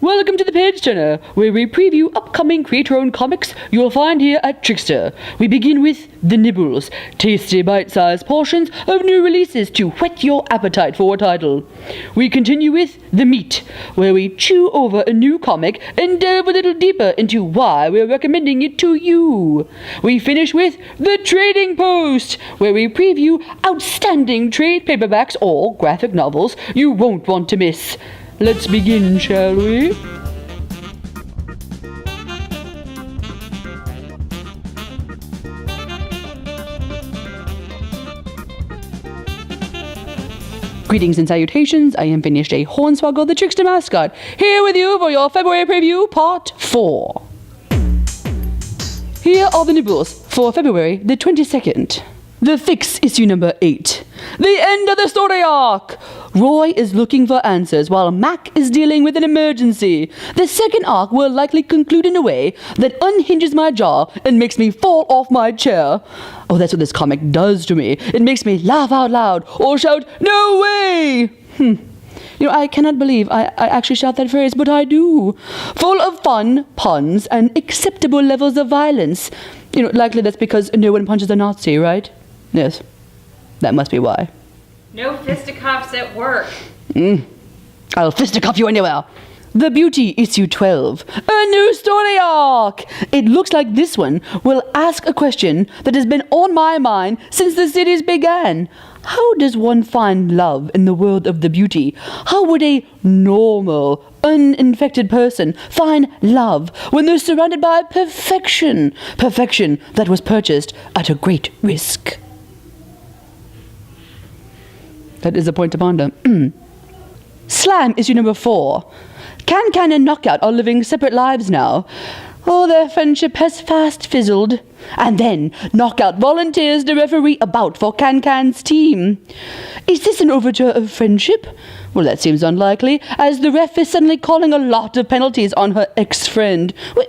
Welcome to the Page Turner, where we preview upcoming creator-owned comics you'll find here at TRICKSTER. We begin with the Nibbles, tasty bite-sized portions of new releases to whet your appetite for a title. We continue with The Meat, where we chew over a new comic and delve a little deeper into why we're recommending it to you. We finish with The Trading Post, where we preview outstanding trade paperbacks or graphic novels you won't want to miss. Let's begin, shall we? Greetings and salutations, I am Phinehas J. Hornswoggle, the Trickster mascot, here with you for your February preview, Part 4. Here are the nibbles for February the 22nd. The Fix, issue number 8. The end of the story arc! Roy is looking for answers while Mac is dealing with an emergency. The second arc will likely conclude in a way that unhinges my jaw and makes me fall off my chair. Oh, that's what this comic does to me. It makes me laugh out loud or shout, "No way!" You know, I cannot believe I actually shout that phrase, but I do. Full of fun, puns, and acceptable levels of violence. You know, likely that's because no one punches a Nazi, right? Yes, that must be why. No fisticuffs at work. I'll fisticuff you anywhere. The Beauty, issue 12. A new story arc! It looks like this one will ask a question that has been on my mind since the series began. How does one find love in the world of the Beauty? How would a normal, uninfected person find love when they're surrounded by perfection? Perfection that was purchased at a great risk. That is a point to ponder. Slam, issue number 4. Can and Knockout are living separate lives now. Oh, their friendship has fast fizzled. And then Knockout volunteers to referee a bout for Can's team. Is this an overture of friendship? Well, that seems unlikely, as the ref is suddenly calling a lot of penalties on her ex-friend. Wait,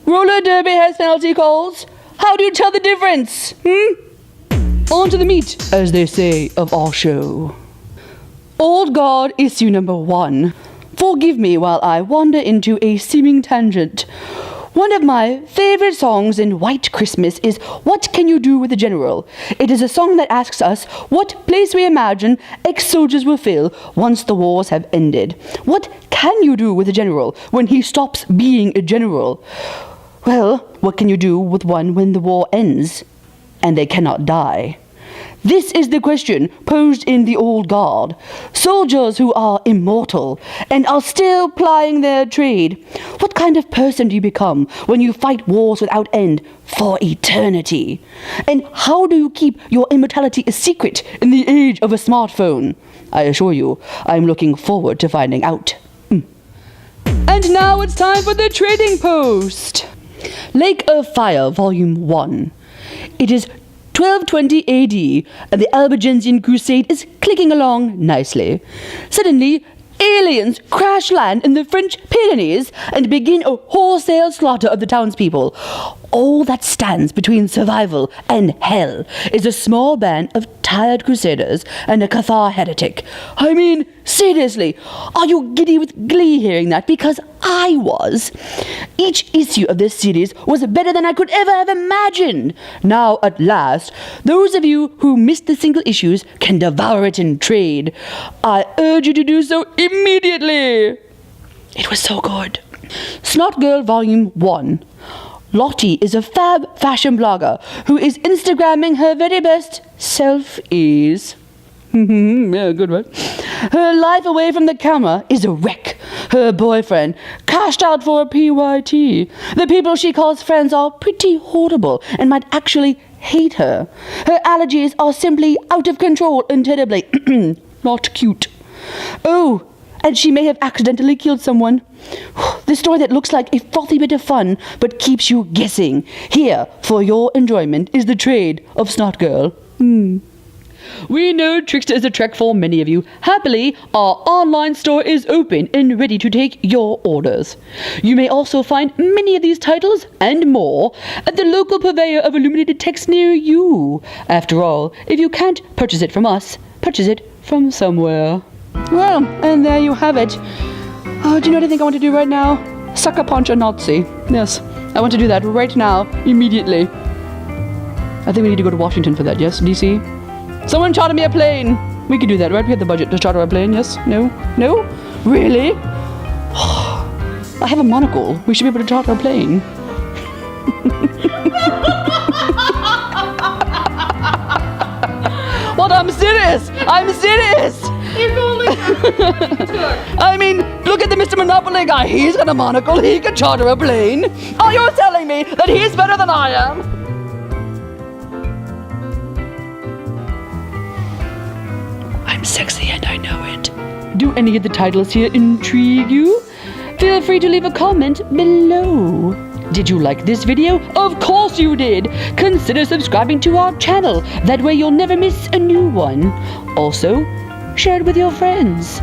roller derby has penalty calls? How do you tell the difference? On to the meat, as they say, of our show. Old Guard, issue number 1. Forgive me while I wander into a seeming tangent. One of my favorite songs in White Christmas is What Can You Do with a General? It is a song that asks us what place we imagine ex-soldiers will fill once the wars have ended. What can you do with a general when he stops being a general? Well, what can you do with one when the war ends and they cannot die? This is the question posed in the Old Guard. Soldiers who are immortal and are still plying their trade. What kind of person do you become when you fight wars without end for eternity? And how do you keep your immortality a secret in the age of a smartphone? I assure you, I'm looking forward to finding out. And now it's time for the Trading Post. Lake of Fire, Volume 1. It is 1220 AD, and the Albigensian crusade is clicking along nicely. Suddenly, aliens crash land in the French Pyrenees and begin a wholesale slaughter of the townspeople. All that stands between survival and hell is a small band of tired crusaders and a Cathar heretic. I mean, seriously, are you giddy with glee hearing that? Because I was. Each issue of this series was better than I could ever have imagined. Now, at last, those of you who missed the single issues can devour it in trade. I urge you to do so immediately. It was so good. Snot Girl Volume 1. Lottie is a fab fashion blogger who is Instagramming her very best selfies. Yeah, good one. Her life away from the camera is a wreck. Her boyfriend cashed out for a PYT. The people she calls friends are pretty horrible and might actually hate her. Her allergies are simply out of control and terribly not cute. Oh, and she may have accidentally killed someone. The story that looks like a frothy bit of fun, but keeps you guessing. Here, for your enjoyment, is the trade of Snot Girl. We know TRICKSTER is a trek for many of you. Happily, our online store is open and ready to take your orders. You may also find many of these titles and more at the local purveyor of illuminated text near you. After all, if you can't purchase it from us, purchase it from somewhere. Well, and there you have it. Oh, do you know what I think I want to do right now? Sucker punch a Nazi. Yes, I want to do that right now, immediately. I think we need to go to Washington for that, yes, DC? Someone charter me a plane! We could do that, right? We have the budget to charter a plane, yes? No? No? Really? I have a monocle. We should be able to charter a plane. What? I'm serious! I'm serious! If only you took. I mean, look at the Mr. Monopoly guy. He's got a monocle. He can charter a plane. Oh, you're telling me that he's better than I am? I'm sexy and I know it. Do any of the titles here intrigue you? Feel free to leave a comment below. Did you like this video? Of course you did! Consider subscribing to our channel. That way you'll never miss a new one. Also, share it with your friends.